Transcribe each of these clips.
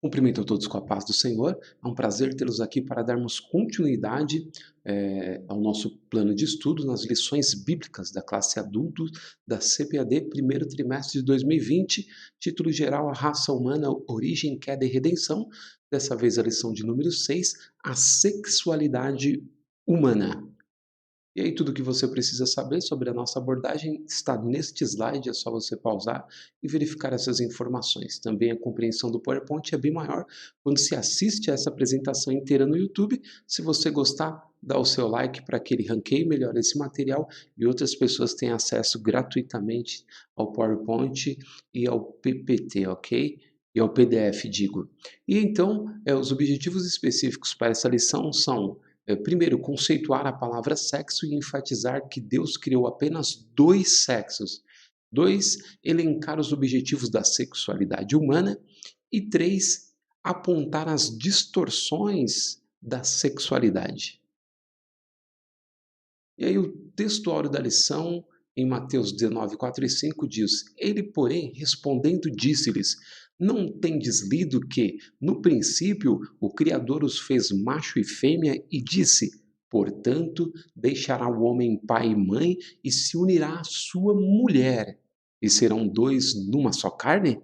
Cumprimento a todos com a paz do Senhor. É um prazer tê-los aqui para darmos continuidade ao nosso plano de estudo nas lições bíblicas da classe adulto da CPAD, primeiro trimestre de 2020, título geral: A Raça Humana, Origem, Queda e Redenção. Dessa vez a lição de número 6, a sexualidade humana. E aí tudo o que você precisa saber sobre a nossa abordagem está neste slide, é só você pausar e verificar essas informações. Também a compreensão do PowerPoint é bem maior quando se assiste a essa apresentação inteira no YouTube. Se você gostar, dá o seu like para que ele ranqueie melhor esse material e outras pessoas tenham acesso gratuitamente ao PowerPoint e ao PPT, ok? E ao PDF, digo. E então, os objetivos específicos para essa lição são: primeiro, conceituar a palavra sexo e enfatizar que Deus criou apenas dois sexos. 2, elencar os objetivos da sexualidade humana. E 3, apontar as distorções da sexualidade. E aí o textuário da lição, em Mateus 19, 4 e 5, diz: Ele, porém, respondendo, disse-lhes: Não tendes lido que, no princípio, o Criador os fez macho e fêmea, e disse: Portanto, deixará o homem pai e mãe, e se unirá à sua mulher, e serão dois numa só carne?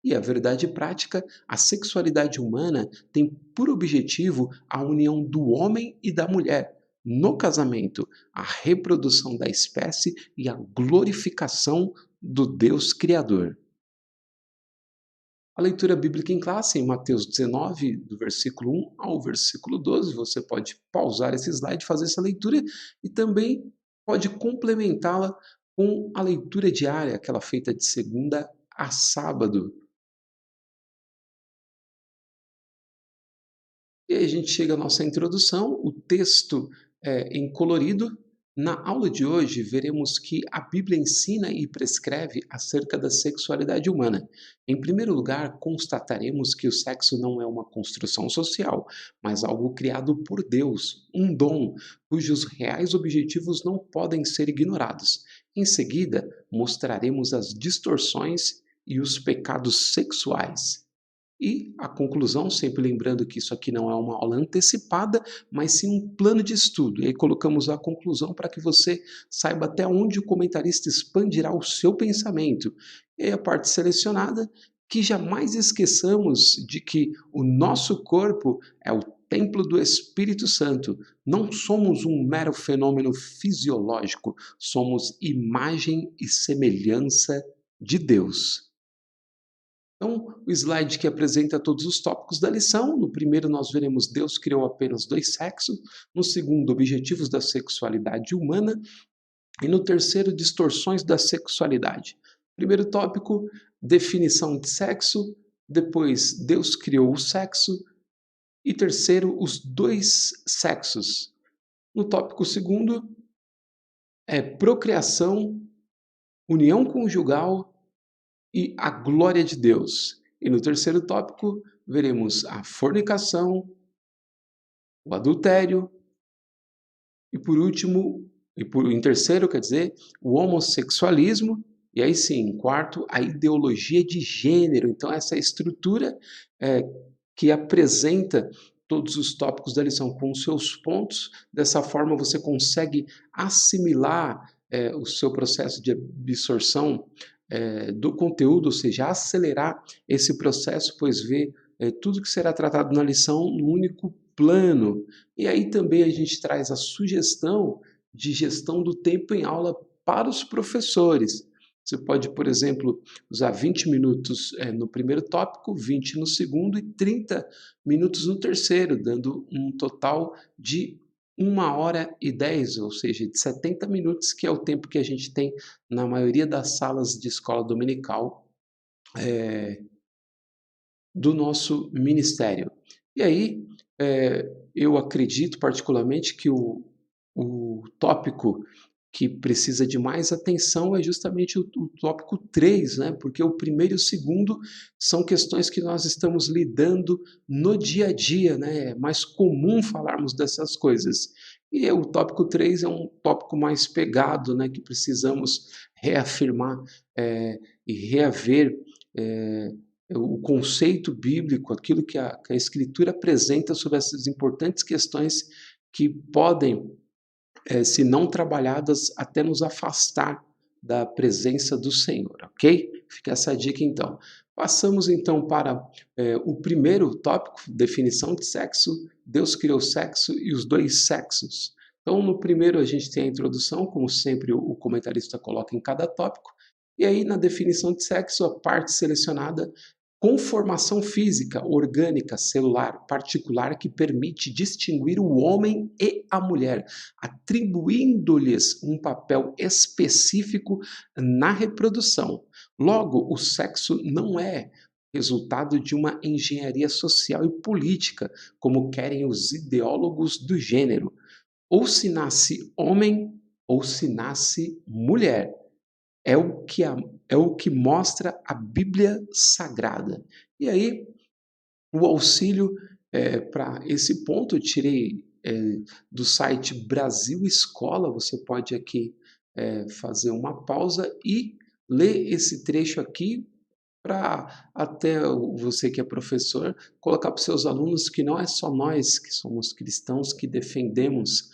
E a verdade prática, a sexualidade humana tem por objetivo a união do homem e da mulher no casamento, a reprodução da espécie e a glorificação do Deus Criador. A leitura bíblica em classe, em Mateus 19, do versículo 1 ao versículo 12, você pode pausar esse slide, fazer essa leitura e também pode complementá-la com a leitura diária, aquela feita de segunda a sábado. E aí a gente chega à nossa introdução, o texto em colorido. Na aula de hoje, veremos que a Bíblia ensina e prescreve acerca da sexualidade humana. Em primeiro lugar, constataremos que o sexo não é uma construção social, mas algo criado por Deus, um dom, cujos reais objetivos não podem ser ignorados. Em seguida, mostraremos as distorções e os pecados sexuais. E a conclusão, sempre lembrando que isso aqui não é uma aula antecipada, mas sim um plano de estudo. E aí colocamos a conclusão para que você saiba até onde o comentarista expandirá o seu pensamento. E aí a parte selecionada, que jamais esqueçamos de que o nosso corpo é o templo do Espírito Santo. Não somos um mero fenômeno fisiológico, somos imagem e semelhança de Deus. Então, o slide que apresenta todos os tópicos da lição. No primeiro, nós veremos Deus criou apenas dois sexos. No segundo, objetivos da sexualidade humana. E no terceiro, distorções da sexualidade. Primeiro tópico, definição de sexo. Depois, Deus criou o sexo. E terceiro, os dois sexos. No tópico segundo, procriação, união conjugal e a glória de Deus. E no terceiro tópico, veremos a fornicação, o adultério e por último, em terceiro, quer dizer, o homossexualismo. E aí sim, em quarto, a ideologia de gênero. Então, essa estrutura que apresenta todos os tópicos da lição com os seus pontos. Dessa forma, você consegue assimilar o seu processo de absorção do conteúdo, ou seja, acelerar esse processo, pois vê tudo que será tratado na lição num único plano. E aí também a gente traz a sugestão de gestão do tempo em aula para os professores. Você pode, por exemplo, usar 20 minutos no primeiro tópico, 20 no segundo e 30 minutos no terceiro, dando um total de 1h10, ou seja, de 70 minutos, que é o tempo que a gente tem na maioria das salas de escola dominical do nosso ministério. E aí, eu acredito particularmente que o tópico que precisa de mais atenção é justamente o tópico 3, né? Porque o primeiro e o segundo são questões que nós estamos lidando no dia a dia, né? É mais comum falarmos dessas coisas. E o tópico 3 é um tópico mais pegado, né? Que precisamos reafirmar e reaver o conceito bíblico, aquilo que a Escritura apresenta sobre essas importantes questões que podem, se não trabalhadas, até nos afastar da presença do Senhor, ok? Fica essa dica então. Passamos então para o primeiro tópico, definição de sexo. Deus criou o sexo e os dois sexos. Então, no primeiro a gente tem a introdução, como sempre o comentarista coloca em cada tópico, e aí na definição de sexo, a parte selecionada, conformação física, orgânica, celular, particular que permite distinguir o homem e a mulher, atribuindo-lhes um papel específico na reprodução. Logo, o sexo não é resultado de uma engenharia social e política, como querem os ideólogos do gênero. Ou se nasce homem ou se nasce mulher. É o que, é o que mostra a Bíblia Sagrada. E aí, o auxílio para esse ponto, eu tirei do site Brasil Escola. Você pode aqui fazer uma pausa e ler esse trecho aqui para até você que é professor colocar para os seus alunos que não é só nós que somos cristãos que defendemos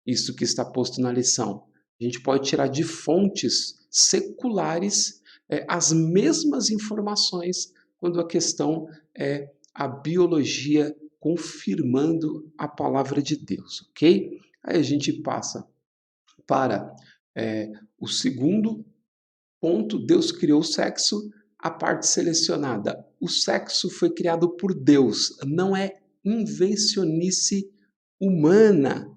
isso que está posto na lição. A gente pode tirar de fontes seculares as mesmas informações quando a questão é a biologia confirmando a palavra de Deus, ok? Aí a gente passa para o segundo ponto. Deus criou o sexo, a parte selecionada. O sexo foi criado por Deus, não é invencionice humana.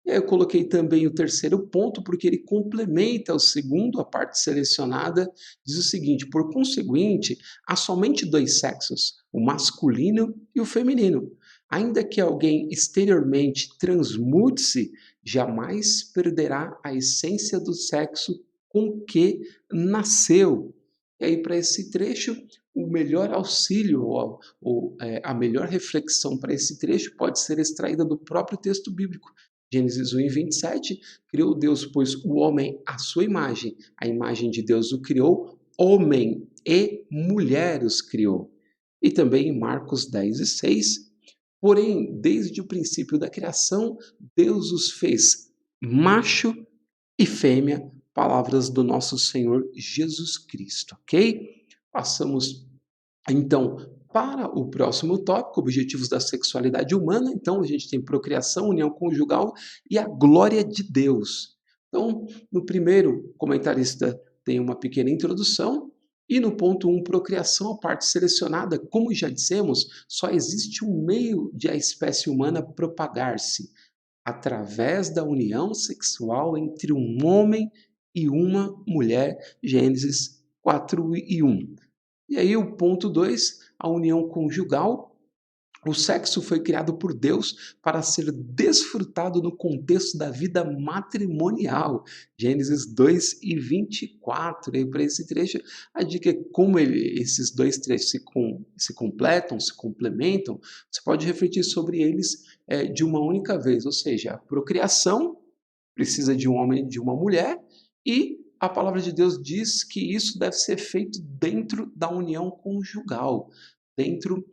E aí eu coloquei também o terceiro ponto, porque ele complementa o segundo, a parte selecionada, diz o seguinte: por conseguinte, há somente dois sexos, o masculino e o feminino. Ainda que alguém exteriormente transmude-se, jamais perderá a essência do sexo com que nasceu. E aí, para esse trecho, o melhor auxílio, ou a melhor reflexão para esse trecho pode ser extraída do próprio texto bíblico. Gênesis 1:27, criou Deus, pois o homem à sua imagem, a imagem de Deus o criou, homem e mulher os criou. E também em Marcos 10:6, porém, desde o princípio da criação, Deus os fez macho e fêmea, palavras do nosso Senhor Jesus Cristo, ok? Passamos então para o próximo tópico, objetivos da sexualidade humana. Então a gente tem procriação, união conjugal e a glória de Deus. Então, no primeiro, o comentarista tem uma pequena introdução, e no ponto 1, procriação, a parte selecionada, como já dissemos, só existe um meio de a espécie humana propagar-se, através da união sexual entre um homem e uma mulher, Gênesis 4:1. E aí o ponto 2, a união conjugal. O sexo foi criado por Deus para ser desfrutado no contexto da vida matrimonial. Gênesis 2:24. E para esse trecho, a dica é como esses dois trechos se completam, se complementam. Você pode refletir sobre eles de uma única vez, ou seja, a procriação precisa de um homem e de uma mulher, e a palavra de Deus diz que isso deve ser feito dentro da união conjugal, dentro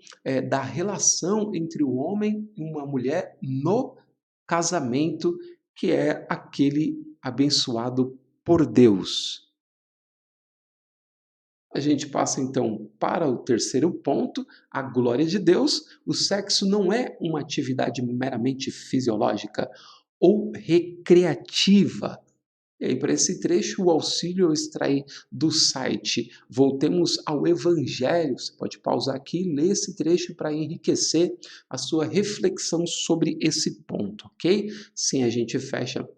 da relação entre o homem e uma mulher no casamento, que é aquele abençoado por Deus. A gente passa então para o terceiro ponto, a glória de Deus. O sexo não é uma atividade meramente fisiológica ou recreativa. E aí, para esse trecho, o auxílio eu extraí do site Voltemos ao Evangelho. Você pode pausar aqui e ler esse trecho para enriquecer a sua reflexão sobre esse ponto, ok? Sim, a gente fecha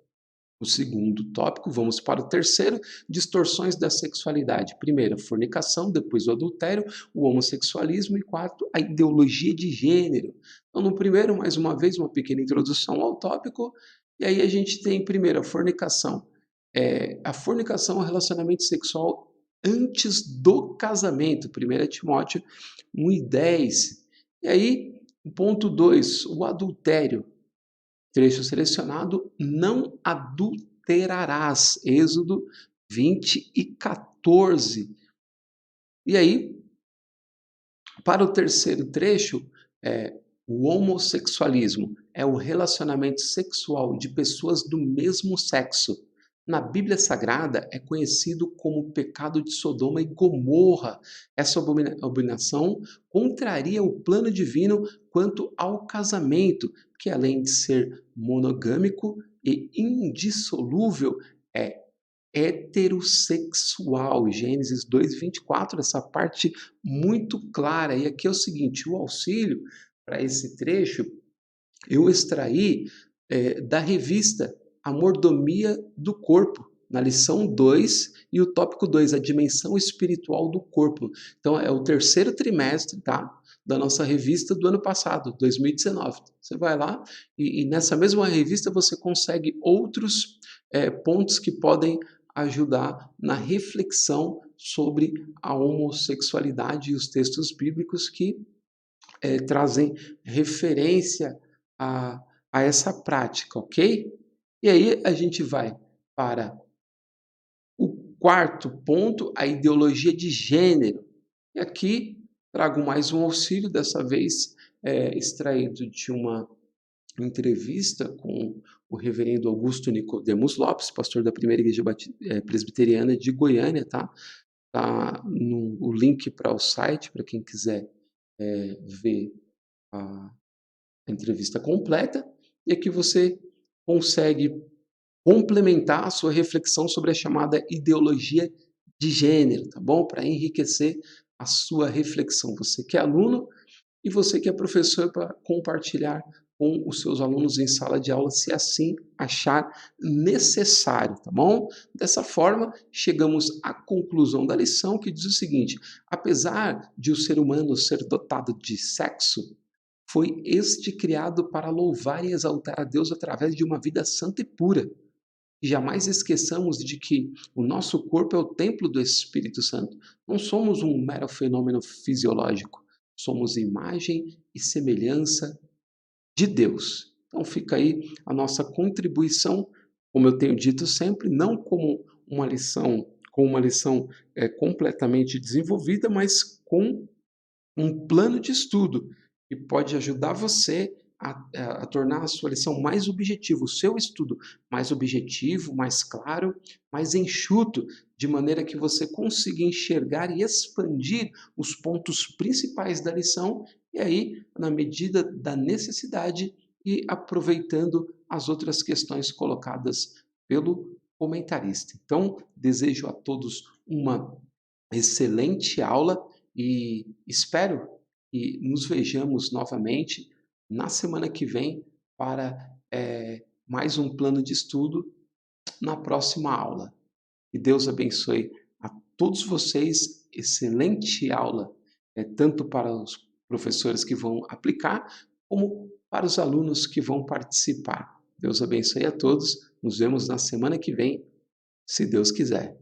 o segundo tópico, vamos para o terceiro, distorções da sexualidade. Primeiro, a fornicação, depois o adultério, o homossexualismo e quarto, a ideologia de gênero. Então, no primeiro, mais uma vez, uma pequena introdução ao tópico, e aí a gente tem, primeiro, a fornicação. A fornicação é um relacionamento sexual antes do casamento, 1 Timóteo 1:10. E aí, ponto 2, o adultério. Trecho selecionado, não adulterarás, Êxodo 20:14. E aí, Para o terceiro trecho, o homossexualismo é o relacionamento sexual de pessoas do mesmo sexo. Na Bíblia Sagrada é conhecido como o pecado de Sodoma e Gomorra. Essa abominação contraria o plano divino quanto ao casamento, que além de ser monogâmico e indissolúvel, é heterossexual. Gênesis 2:24, essa parte muito clara. E aqui é o seguinte: o auxílio para esse trecho eu extraí da revista A Mordomia do Corpo, na lição 2 e o tópico 2, a dimensão espiritual do corpo. Então, é o terceiro trimestre, tá? Da nossa revista do ano passado, 2019. Você vai lá e nessa mesma revista você consegue outros pontos que podem ajudar na reflexão sobre a homossexualidade e os textos bíblicos que trazem referência a, a essa prática, ok? E aí a gente vai para o quarto ponto, a ideologia de gênero. E aqui trago mais um auxílio, dessa vez extraído de uma entrevista com o reverendo Augusto Nicodemos Lopes, pastor da Primeira Igreja Presbiteriana de Goiânia, tá? Tá o link para o site, para quem quiser ver a entrevista completa, e aqui você consegue complementar a sua reflexão sobre a chamada ideologia de gênero, tá bom? Para enriquecer a sua reflexão. Você que é aluno e você que é professor, para compartilhar com os seus alunos em sala de aula, se assim achar necessário, tá bom? Dessa forma, chegamos à conclusão da lição, que diz o seguinte: apesar de o ser humano ser dotado de sexo, foi este criado para louvar e exaltar a Deus através de uma vida santa e pura. E jamais esqueçamos de que o nosso corpo é o templo do Espírito Santo. Não somos um mero fenômeno fisiológico. Somos imagem e semelhança de Deus. Então fica aí a nossa contribuição, como eu tenho dito sempre, não como uma lição, completamente desenvolvida, mas com um plano de estudo que pode ajudar você a tornar a sua lição mais objetiva, o seu estudo mais objetivo, mais claro, mais enxuto, de maneira que você consiga enxergar e expandir os pontos principais da lição, e aí, na medida da necessidade, e aproveitando as outras questões colocadas pelo comentarista. Então, desejo a todos uma excelente aula e espero que nos vejamos novamente na semana que vem para mais um plano de estudo na próxima aula. Que Deus abençoe a todos vocês. Excelente aula, tanto para os professores que vão aplicar, como para os alunos que vão participar. Deus abençoe a todos. Nos vemos na semana que vem, se Deus quiser.